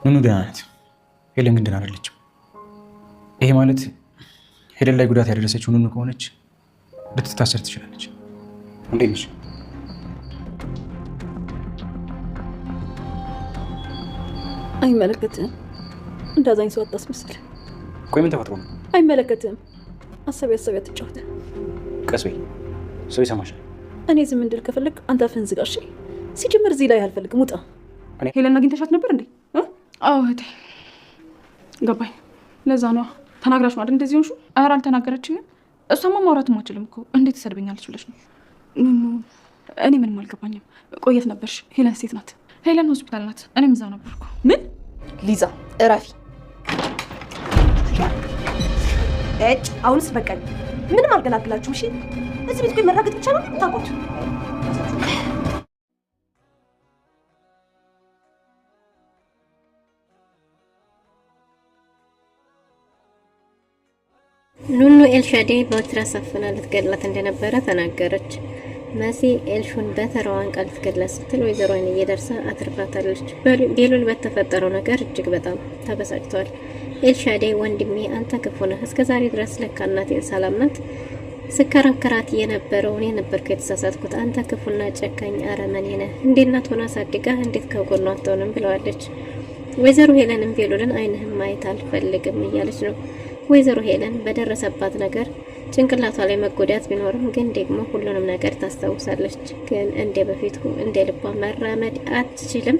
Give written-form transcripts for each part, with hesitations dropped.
ኑኑ ደህና ናት። ሄለን ግን ደህና አይደለችም። ይሄ ማለት ሄለን ላይ ጉዳት ያደረሰችው ኑኑ ከሆነች ልትታሰር ትችላለች። እንዴት ነሽ? አይመለከትህም። እንዳዛኝ ሰው አታስመስል። ቆይ ምን ተፈጥሮ ነው? አይመለከትህም። አሰብ ትጫወት። ቀስ በይ፣ ሰው ይሰማሻል። እኔ ዝም እንድል ከፈለግ አንተ አፍህን ዝጋ። እሺ? ሲጀምር እዚህ ላይ አልፈልግም። ውጣ። ሄለን አግኝተሻት ነበር እንዴ? አዎ እህቴ፣ ገባኝ። ለዛ ነው ተናግራሽ ማለት እንደዚህ ሆንሹ? ኧረ አልተናገረችኝም። እሷማ ማውራትም አትችልም እኮ እንዴት ትሰድበኛለች ብለሽ ነው? እኔ ምንም አልገባኝም። ቆየት ነበርሽ? ሄለን ሴት ናት። ሄለን ሆስፒታል ናት። እኔም እዛው ነበርኩ። ምን? ሊዛ እረፊ። አሁንስ በቃኝ። ምንም አልገላግላችሁም። እሺ እዚህ ቤት ቆይ መራገጥ ብቻ ነው የምታውቁት። ኑኑ ኤልሻዴ በትራስ አፍና ልትገላት እንደነበረ ተናገረች። መሲ ኤልሹን በተራዋን ቃል ልትገላት ስትል ወይዘሮ አይን እየደርሳ አትርፋታለች። ቤሉል በተፈጠረው ነገር እጅግ በጣም ተበሳጭቷል። ኤልሻዴ ወንድሜ አንተ ክፉ ነህ፣ እስከዛሬ ድረስ ለካ እናቴን ሰላም ናት ስከራከራት የነበረው እኔ ነበርኩ የተሳሳትኩት። አንተ ክፉና ጨካኝ አረመኔ ነህ። እንዴት እናት ሆና አሳድጋ እንዴት ከጎኗ አትሆንም ብለዋለች። ወይዘሮ ሄለንም ቤሉልን አይንህም ማየት አልፈልግም እያለች ነው። ወይዘሮ ሄለን በደረሰባት ነገር ጭንቅላቷ ላይ መጎዳት ቢኖርም ግን ደግሞ ሁሉንም ነገር ታስታውሳለች። ግን እንደ በፊቱ እንደ ልቧ መራመድ አትችልም።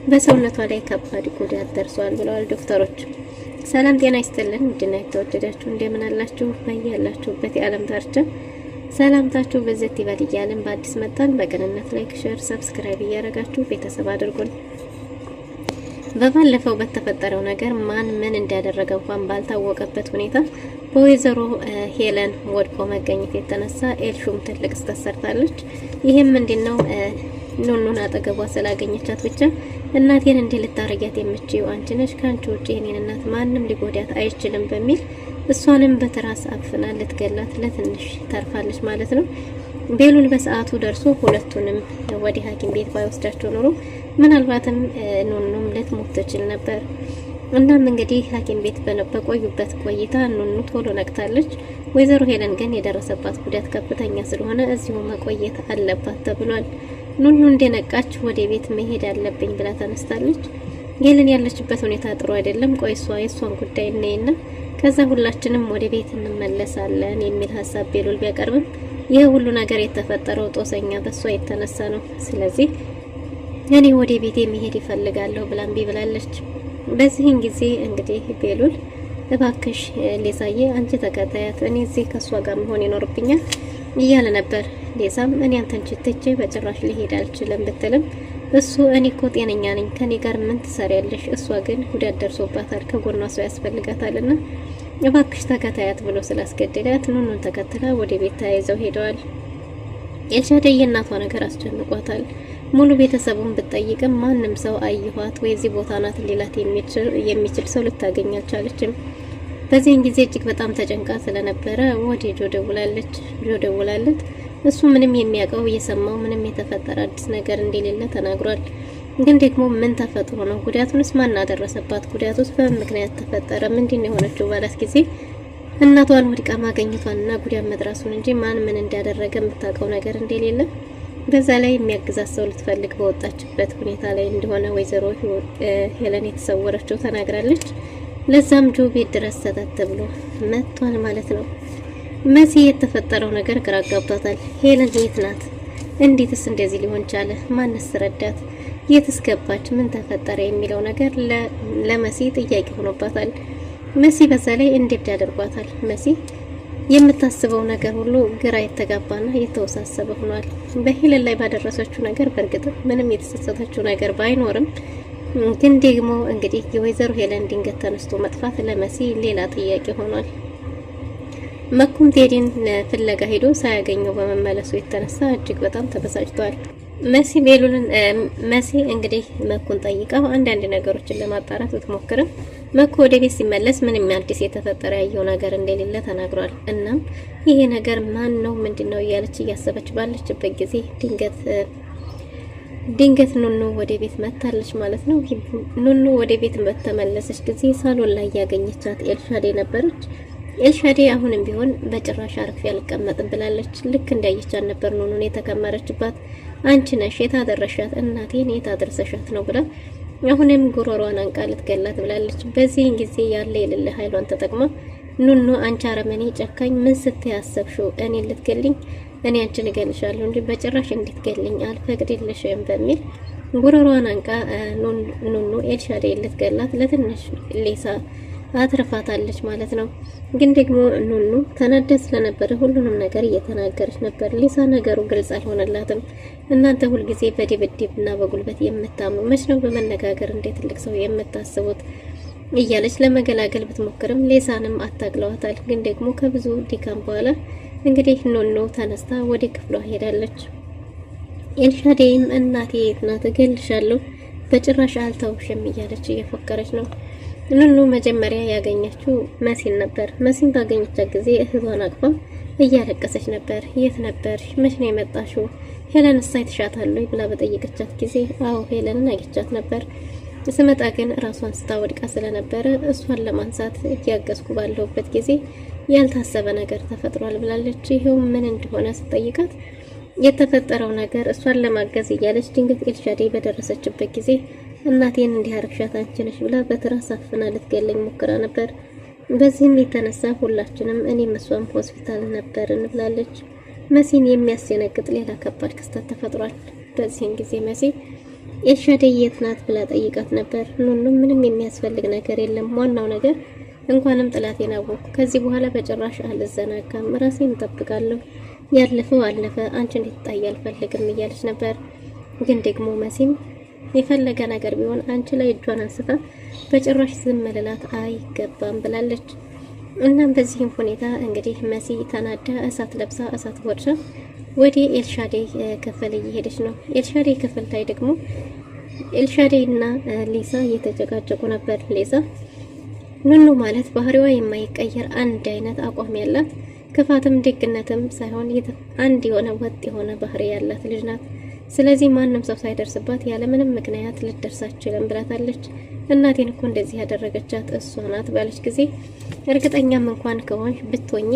በሰውነቷ ላይ ከባድ ጉዳት ደርሷል ብለዋል ዶክተሮች። ሰላም ጤና ይስጥልን ውድና የተወደዳችሁ እንደምን አላችሁ? በያላችሁበት የዓለም ዳርቻ ሰላምታችሁ በዘት ይበል እያልን በአዲስ መጣን። በቅንነት ላይክ፣ ሼር፣ ሰብስክራይብ እያደረጋችሁ ቤተሰብ አድርጉን። በባለፈው በተፈጠረው ነገር ማን ምን እንዳደረገ እንኳን ባልታወቀበት ሁኔታ በወይዘሮ ሄለን ወድቆ መገኘት የተነሳ ኤልሹም ትልቅ ስህተት ሰርታለች። ይሄም ምንድነው? ኑኑን አጠገቧ ስላገኘቻት ብቻ እናቴን እንዲህ ልታረጊያት የምትችይው አንቺ ነሽ፣ ከአንቺ ውጪ የኔን እናት ማንም ሊጎዳት አይችልም በሚል እሷንም በትራስ አፍና ልትገላት ለትንሽ ተርፋለች ማለት ነው። ቤሉል በሰዓቱ ደርሶ ሁለቱንም ወደ ሐኪም ቤት ባይወስዳቸው ኖሮ ምናልባትም ኑኑም ልትሞት ትችል ነበር። እናም እንግዲህ ሐኪም ቤት በቆዩበት ቆይታ ኑኑ ቶሎ ነቅታለች። ወይዘሮ ሄለን ግን የደረሰባት ጉዳት ከፍተኛ ስለሆነ እዚሁ መቆየት አለባት ተብሏል። ኑኑ እንደነቃች ወደ ቤት መሄድ አለብኝ ብላ ተነስታለች። ሄለን ያለችበት ሁኔታ ጥሩ አይደለም። ቆይ የሷን ጉዳይ ነይና ከዛ ሁላችንም ወደ ቤት እንመለሳለን የሚል ሀሳብ ቤሉል ቢያቀርብም ይህ ሁሉ ነገር የተፈጠረው ጦሰኛ በሷ የተነሳ ነው። ስለዚህ እኔ ወደ ቤቴ መሄድ ይፈልጋለሁ ብላም ብላለች። በዚህን ጊዜ እንግዲህ ቤሉል እባክሽ ሌሳዬ አንቺ ተከታያት፣ እኔ እዚህ ከሷ ጋር መሆን ይኖርብኛል እያለ ነበር። ሌሳም እኔ አንተን ችትቼ በጭራሽ ሊሄድ አልችልም ብትልም እሱ እኔ እኮ ጤነኛ ነኝ፣ ከኔ ጋር ምን ትሰሪያለሽ? እሷ ግን ጉዳት ደርሶባታል፣ ከጎኗ ሰው ያስፈልጋታልና እባክሽ ተከታያት ብሎ ስላስገደዳት ኑኑን ተከትላ ወደ ቤት ተያይዘው ሄደዋል። ኤልሻዴ የእናቷ ነገር አስጨንቋታል። ሙሉ ቤተሰቡን ብትጠይቅም ማንም ሰው አይኋት ወይ እዚህ ቦታ ናት ሊላት የሚችል ሰው ልታገኝ አልቻለችም። በዚህን ጊዜ እጅግ በጣም ተጨንቃ ስለነበረ ወደ ጆ ደውላለት እሱ ምንም የሚያውቀው እየሰማው ምንም የተፈጠረ አዲስ ነገር እንደሌለ ተናግሯል። ግን ደግሞ ምን ተፈጥሮ ነው? ጉዳቱንስ ማን አደረሰባት? ጉዳቱስ በምን ምክንያት ተፈጠረ? ምንድነው የሆነችው? ባላት ጊዜ እናቷን ወድቃ ማግኘቷንና ጉዳት መድረሱን እንጂ ማን ምን እንዳደረገ የምታውቀው ነገር እንደሌለ፣ በዛ ላይ የሚያግዛት ሰው ልትፈልግ በወጣችበት ሁኔታ ላይ እንደሆነ ወይዘሮ ሄለን የተሰወረችው ተናግራለች። ለዛም ጆ ቤት ድረስ ተተት ብሎ መጥቷል ማለት ነው። መሲ የተፈጠረው ነገር ግራ አጋብቷታል። ሄለን የት ናት? እንዴትስ እንደዚህ ሊሆን ቻለ? ማንስ ረዳት? የትስ ገባች? ምን ተፈጠረ? የሚለው ነገር ለመሲ ጥያቄ ሆኖባታል። መሲ በዛ ላይ እንዴት ያደርጓታል? መሲ የምታስበው ነገር ሁሉ ግራ የተጋባና የተወሳሰበ ሆኗል። በሄለን ላይ ባደረሰችው ነገር በእርግጥ ምንም የተሰሰተችው ነገር ባይኖርም ግን ደግሞ እንግዲህ የወይዘሮ ሄለን ድንገት ተነስቶ መጥፋት ለመሲ ሌላ ጥያቄ ሆኗል። መኩም ቴዲን ፍለጋ ሄዶ ሳያገኘው በመመለሱ የተነሳ እጅግ በጣም ተበሳጭቷል። መሲ እንግዲህ መኩን ጠይቀው አንዳንድ ነገሮችን ለማጣራት ብትሞክርም መኩ ወደ ቤት ሲመለስ ምንም አዲስ የተፈጠረ ያየው ነገር እንደሌለ ተናግሯል። እናም ይሄ ነገር ማን ነው ምንድነው እያለች እያሰበች ባለችበት ጊዜ ድንገት ድንገት ኑኑ ወደ ቤት መታለች ማለት ነው። ኑኑ ወደ ቤት በተመለሰች ጊዜ ሳሎን ላይ ያገኘቻት ኤልሻዴ ነበረች። ኤልሻዴ አሁንም ቢሆን በጭራሽ አርፌ አልቀመጥም ብላለች። ልክ እንዳየቻት ነበር ኑኑን የተከመረችባት። አንቺ ነሽ የታደረሻት እናቴን የታደረሰሻት ነው ብላ አሁንም ጉሮሯን አንቃ ልትገላት ብላለች። በዚህን ጊዜ ያለ የሌለ ኃይሏን ተጠቅማ ኑኑ አንቺ አረመኔ ጨካኝ ምን ስትያሰብሽው እኔን ልትገልኝ? እኔ አንቺን እገልሻለሁ እንጂ በጭራሽ እንድትገልኝ አልፈቅድልሽም በሚል ጉሮሯን አንቃ ኑኑ ኤልሻዴ ልትገላት ለትንሽ ሌሳ አትርፋታለች ማለት ነው። ግን ደግሞ ኑኑ ተናዳ ስለነበረ ሁሉንም ነገር እየተናገረች ነበር። ሊሳ ነገሩ ግልጽ አልሆነላትም። እናንተ ሁልጊዜ በድብድብና በጉልበት የምታምኑ መች ነው በመነጋገር እንደ ትልቅ ሰው የምታስቡት? እያለች ለመገላገል ብትሞክርም ሌሳንም አታግለዋታል። ግን ደግሞ ከብዙ ድካም በኋላ እንግዲህ ኑኑ ተነስታ ወደ ክፍሏ ሄዳለች። ኤልሻዴም እናቴ የት ናት? እገልሻለሁ፣ በጭራሽ አልተውሽም እያለች እየፎከረች ነው። ኑኑ መጀመሪያ ያገኘችው መሲን ነበር። መሲን ባገኘቻት ጊዜ እህቷን አቅፋ እያለቀሰች ነበር። የት ነበር? መች ነው የመጣሽው? ሄለን ሳይተሻታል ብላ በጠየቀቻት ጊዜ አዎ ሄለንን አግኝቻት ነበር። ስመጣ ግን ራሷን ስታወድቃ ስለነበረ እሷን ለማንሳት እያገዝኩ ባለሁበት ጊዜ ያልታሰበ ነገር ተፈጥሯል ብላለች። ይሄው ምን እንደሆነ ስትጠይቃት የተፈጠረው ነገር እሷን ለማገዝ እያለች ድንገት ኤልሻዴ በደረሰችበት ጊዜ እናቴን እንዲህ አርግሻት አንቺ ነሽ ብላ በትራስ አፍና ልትገለኝ ሞክራ ነበር። በዚህም የተነሳ ሁላችንም እኔም እሷም ሆስፒታል ነበርን ብላለች። መሲን የሚያስደነግጥ ሌላ ከባድ ክስተት ተፈጥሯል። በዚህን ጊዜ መሲ ኤልሻዴ የት ናት ብላ ጠይቃት ነበር። ኑኑ ምንም የሚያስፈልግ ነገር የለም፣ ዋናው ነገር እንኳንም ጥላቴን አወኩ፣ ከዚህ በኋላ በጭራሽ አልዘናጋም፣ ራሴን እጠብቃለሁ፣ ያለፈው አለፈ፣ አንቺ እንድትጣይ አልፈልግም እያለች ነበር። ግን ደግሞ መሲም የፈለገ ነገር ቢሆን አንቺ ላይ እጇን አንስታ በጭራሽ ዝም ልላት አይገባም ብላለች። እናም በዚህም ሁኔታ እንግዲህ መሲ ተናዳ እሳት ለብሳ እሳት ወርሳ ወደ ኤልሻዴ ክፍል እየሄደች ነው። ኤልሻዴ ክፍል ላይ ደግሞ ኤልሻዴ እና ሊሳ እየተጨቃጨቁ ነበር። ሊሳ ኑኑ ማለት ባህሪዋ የማይቀየር አንድ አይነት አቋም ያላት ክፋትም ደግነትም ሳይሆን አንድ የሆነ ወጥ የሆነ ባህሪ ያላት ልጅ ናት። ስለዚህ ማንም ሰው ሳይደርስባት ያለምንም ምክንያት ልትደርስ አትችልም ብላታለች። እናቴን እኮ እንደዚህ ያደረገቻት እሷ ናት ባለች ጊዜ እርግጠኛም እንኳን ከሆንሽ ብትሆኚ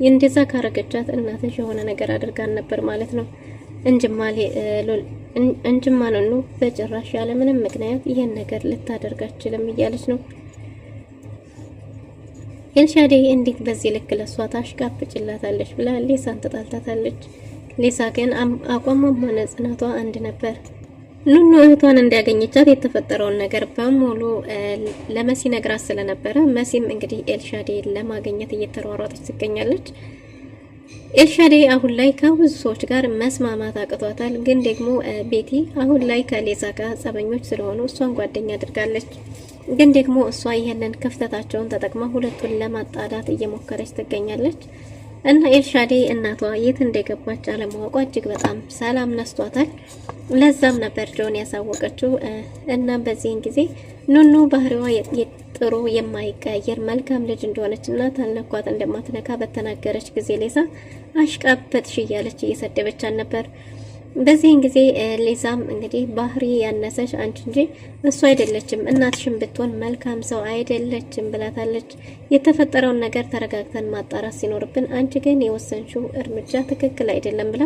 እንደዛ ካረገቻት እናትሽ የሆነ ነገር አድርጋን ነበር ማለት ነው እንጅማ ኑኑ በጭራሽ ያለምንም ምክንያት ይሄን ነገር ልታደርግ አትችልም እያለች ነው። ኤልሻዴ እንዴት በዚህ ልክ ለሷ ታሽቃብጭላታለች ብላ ሊሳን ተጣልታታለች። ሊሳ ግን አቋሟም ሆነ ጽናቷ አንድ ነበር። ኑኑ እህቷን እንዲያገኘቻት የተፈጠረውን ነገር በሙሉ ለመሲ ነግራት ስለነበረ መሲም እንግዲህ ኤልሻዴ ለማግኘት እየተሯሯጠች ትገኛለች። ኤልሻዴ አሁን ላይ ከብዙ ሰዎች ጋር መስማማት አቅቷታል። ግን ደግሞ ቤቲ አሁን ላይ ከሌሳ ጋር ጸበኞች ስለሆኑ እሷን ጓደኛ አድርጋለች። ግን ደግሞ እሷ ይሄንን ክፍተታቸውን ተጠቅማ ሁለቱን ለማጣላት እየሞከረች ትገኛለች። እና ኤልሻዴ እናቷ የት እንደገባች አለማወቋ እጅግ በጣም ሰላም ነስቷታል። ለዛም ነበር ጆን ያሳወቀችው። እና በዚህን ጊዜ ኑኑ ባህሪዋ ጥሩ የማይቀየር መልካም ልጅ እንደሆነች እና ታልነኳት እንደማትነካ በተናገረች ጊዜ ሌሳ አሽቃበጥሽ እያለች እየሰደበቻት ነበር። በዚህን ጊዜ ሌሳም እንግዲህ ባህሪ ያነሰሽ አንቺ እንጂ እሱ አይደለችም፣ እናትሽም ብትሆን መልካም ሰው አይደለችም ብላታለች። የተፈጠረውን ነገር ተረጋግተን ማጣራት ሲኖርብን አንቺ ግን የወሰንሽው እርምጃ ትክክል አይደለም ብላ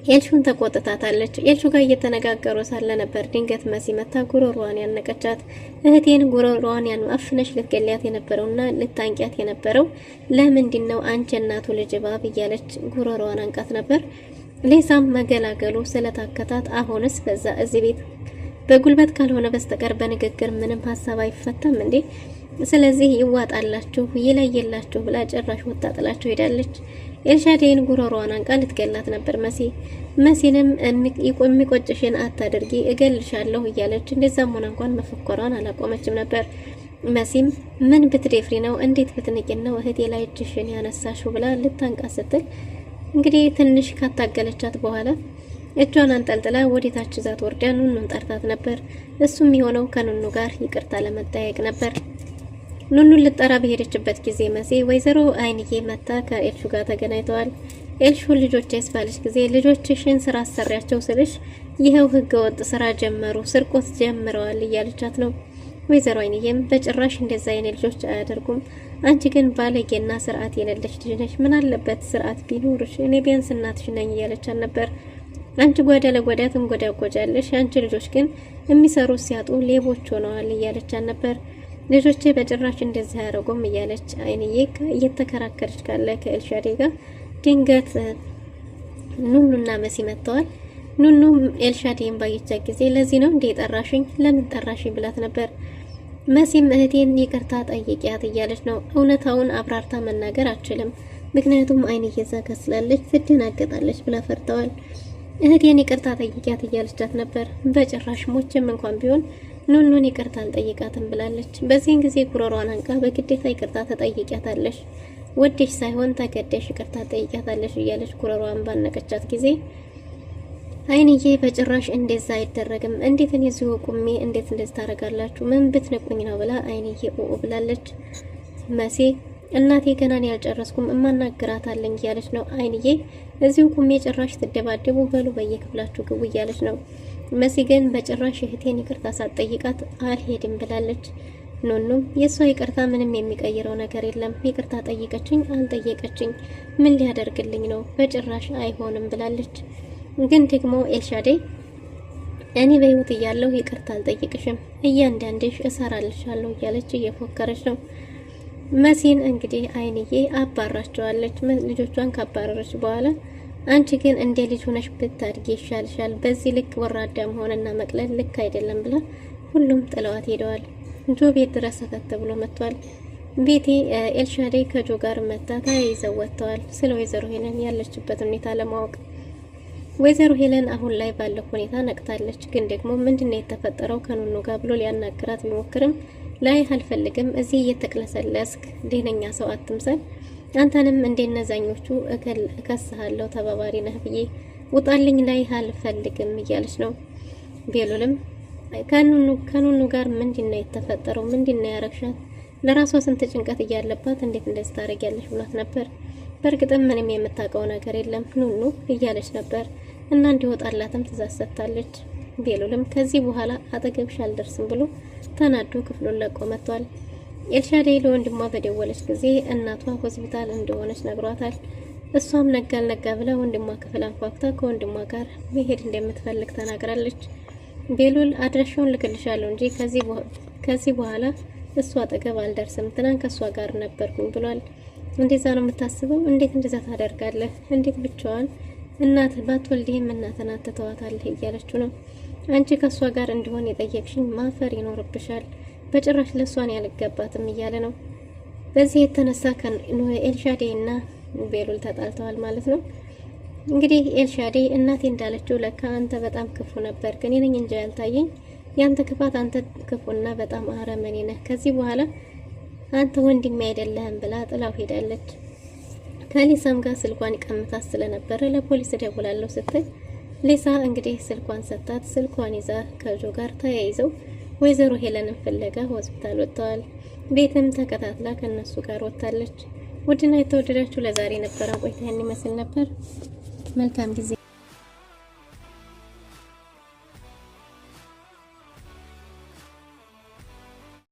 ኤልሹን ተቆጥታታለች። ኤልሹ ጋር እየተነጋገሩ ሳለ ነበር ድንገት መሲ መታ ጉሮሮዋን ያነቀቻት። እህቴን ጉሮሮዋን አፍነሽ ልትገሊያት የነበረውና ልታንቂያት የነበረው ለምንድን ነው አንቺ እናቱ ልጅ ባብ እያለች ጉሮሮዋን አንቃት ነበር። ሌሳም መገላገሉ ስለታከታት አሁንስ በዛ እዚህ ቤት በጉልበት ካልሆነ በስተቀር በንግግር ምንም ሀሳብ አይፈታም እንዴ? ስለዚህ ይዋጣላችሁ ይለየላችሁ ብላ ጭራሽ ወጣ ጥላችሁ ሄዳለች። ኤልሻዴን ጉሮሮዋን አንቃ ልትገላት ነበር መሲንም የሚቆጭሽን አታድርጊ እገልሻለሁ እያለች እንደዛም ሆነ እንኳን መፈከሯን አላቆመችም ነበር። መሲም ምን ብትደፍሪ ነው እንዴት ብትንቂን ነው እህቴ ላይ እጅሽን ያነሳሽው ብላ ልታንቃ ስትል እንግዲህ ትንሽ ካታገለቻት በኋላ እጇን አንጠልጥላ ወዴታች ዛት ወርዳ ኑኑን ጠርታት ነበር። እሱም የሆነው ከኑኑ ጋር ይቅርታ ለመጠያየቅ ነበር። ኑኑን ልጠራ በሄደችበት ጊዜ መሲ ወይዘሮ አይንዬ መታ ከኤልሹ ጋር ተገናኝተዋል። ኤልሹ ልጆቼስ ባለች ጊዜ ልጆችሽን ስራ አሰሪያቸው ስልሽ ይኸው ህገወጥ ስራ ጀመሩ፣ ስርቆት ጀምረዋል እያለቻት ነው። ወይዘሮ አይንዬም በጭራሽ እንደዛ አይነት ልጆች አያደርጉም፣ አንቺ ግን ባለጌና ስርዓት የሌለሽ ልጅ ነሽ፣ ምን አለበት ስርዓት ቢኖርሽ፣ እኔ ቢያንስ እናትሽ ነኝ እያለቻት ነበር። አንቺ ጓዳ ለጓዳ ትንጎዳጎጃለሽ፣ አንቺ ልጆች ግን የሚሰሩ ሲያጡ ሌቦች ሆነዋል እያለቻት ነበር። ልጆቼ በጭራሽ እንደዚህ አያደርጉም እያለች አይንዬ እየተከራከረች ካለ ከኤልሻዴ ጋር ድንገት ኑኑና መሲ መጥተዋል። ኑኑም ኤልሻዴን ባየቻት ጊዜ ለዚህ ነው እንዴ ጠራሽኝ? ለምን ጠራሽኝ ብላት ነበር። መሲም እህቴን ይቅርታ ጠይቂያት እያለች ነው። እውነታውን አብራርታ መናገር አትችልም፣ ምክንያቱም አይንዬ እዛ ከስላለች ትደናገጣለች ብላ ፈርተዋል። እህቴን ይቅርታ ጠይቂያት እያለቻት ነበር። በጭራሽ ሞችም እንኳን ቢሆን ኑኑን ይቅርታ አልጠይቃትም ብላለች። በዚህን ጊዜ ጉሮሯን አንቃ በግዴታ ይቅርታ ተጠይቂያታለሽ፣ ወደሽ ሳይሆን ተገደሽ ይቅርታ ጠይቂያታለሽ እያለች ጉሮሯን ባነቀቻት ጊዜ አይንዬ በጭራሽ እንደዛ አይደረግም፣ እንዴት እኔ እዚሁ ቁሜ እንዴት እንደዚህ ታደርጋላችሁ? ምን ብትነቁኝ ነው ብላ አይንዬ ብላለች። መሲ እናቴ ገና እኔ ያልጨረስኩም እማናግራት አለኝ እያለች ነው። አይንዬ እዚሁ ቁሜ ጭራሽ ትደባደቡ፣ በሉ በየክፍላችሁ ግቡ እያለች ነው። መሲ ግን በጭራሽ እህቴን ይቅርታ ሳትጠይቃት አልሄድም ብላለች። ኑኑም የሷ ይቅርታ ምንም የሚቀይረው ነገር የለም፣ ይቅርታ ጠይቀችኝ አልጠየቀችኝ ምን ሊያደርግልኝ ነው? በጭራሽ አይሆንም ብላለች። ግን ደግሞ ኤልሻዴ እኔ በህይወት እያለሁ ይቅርታ አልጠይቅሽም፣ እያንዳንድሽ እሰራልሻለሁ እያለች እየፎከረች ነው። መሲን እንግዲህ አይንዬ አባራቸዋለች። ልጆቿን ካባረረች በኋላ አንቺ ግን እንደ ልጅ ሆነሽ ብታድጊ ይሻልሻል፣ በዚህ ልክ ወራዳ መሆንና መቅለል ልክ አይደለም ብላ ሁሉም ጥለዋት ሄደዋል። ጆ ቤት ድረስ ተከተ ብሎ መጥቷል። ቤቲ ኤልሻዴ ከጆ ጋር መታ ተያይዘው ወጥተዋል። ስለ ወይዘሮ ሄለን ያለችበት ሁኔታ ለማወቅ ወይዘሮ ሄለን አሁን ላይ ባለው ሁኔታ ነቅታለች። ግን ደግሞ ምንድነው የተፈጠረው ከኑኑ ጋር ብሎ ሊያናግራት ቢሞክርም ላይ አልፈልግም፣ እዚህ እየተቅለሰለስክ ደህነኛ ሰው አትምሰል፣ አንተንም እንደነዛኞቹ እከስሃለሁ ተባባሪ ነህ ብዬ ውጣልኝ፣ ላይ አልፈልግም እያለች ነው። ቤሉልም ከኑኑ ጋር ምንድነው የተፈጠረው? ምንድነው ያረግሻት? ለራሷ ስንት ጭንቀት እያለባት እንዴት እንደዚህ ታረጊያለሽ ብሏት ነበር። በእርግጥም ምንም የምታውቀው ነገር የለም ኑኑ እያለች ነበር እና እንዲወጣላትም ትእዛዝ ሰጥታለች። ቤሉልም ከዚህ በኋላ አጠገብሽ አልደርስም ብሎ ተናዶ ክፍሉን ለቆ መጥቷል። ኤልሻዴ ለወንድሟ በደወለች ጊዜ እናቷ ሆስፒታል እንደሆነች ነግሯታል። እሷም ነጋል ነጋ ብላ ወንድሟ ክፍል አንኳኩታ ከወንድሟ ጋር መሄድ እንደምትፈልግ ተናግራለች። ቤሉል አድራሻውን ልክልሻለሁ እንጂ ከዚህ በኋላ እሷ አጠገብ አልደርስም፣ ትናንት ከእሷ ጋር ነበርኩኝ ብሏል። እንደዛ ነው የምታስበው? እንዴት እንደዛ ታደርጋለህ? እንዴት ብቻዋን እናት ባትወልድህም እናትን አትተዋታለህ እያለችው ነው። አንቺ ከእሷ ጋር እንዲሆን የጠየቅሽኝ ማፈር ይኖርብሻል፣ በጭራሽ ለእሷን ያልገባትም እያለ ነው። በዚህ የተነሳ ኤልሻዴ እና ቤሉል ተጣልተዋል ማለት ነው። እንግዲህ ኤልሻዴ እናቴ እንዳለችው ለካ አንተ በጣም ክፉ ነበር፣ ግን እኔ እንጃ ያልታየኝ ያንተ ክፋት፣ አንተ ክፉና በጣም አረመኔ ነህ፣ ከዚህ በኋላ አንተ ወንድሜ አይደለህም ብላ ጥላው ሄዳለች። ከሊሳም ጋር ስልኳን ቀምታት ስለነበረ ለፖሊስ ደውላለሁ ስትል ሊሳ እንግዲህ ስልኳን ሰጣት። ስልኳን ይዛ ከጆ ጋር ተያይዘው ወይዘሮ ሄለንን ፍለጋ ሆስፒታል ወጥተዋል። ቤትም ተከታትላ ከነሱ ጋር ወጣለች። ውድና የተወደዳችሁ ለዛሬ ነበረ ቆይታ ይመስል ነበር። መልካም ጊዜ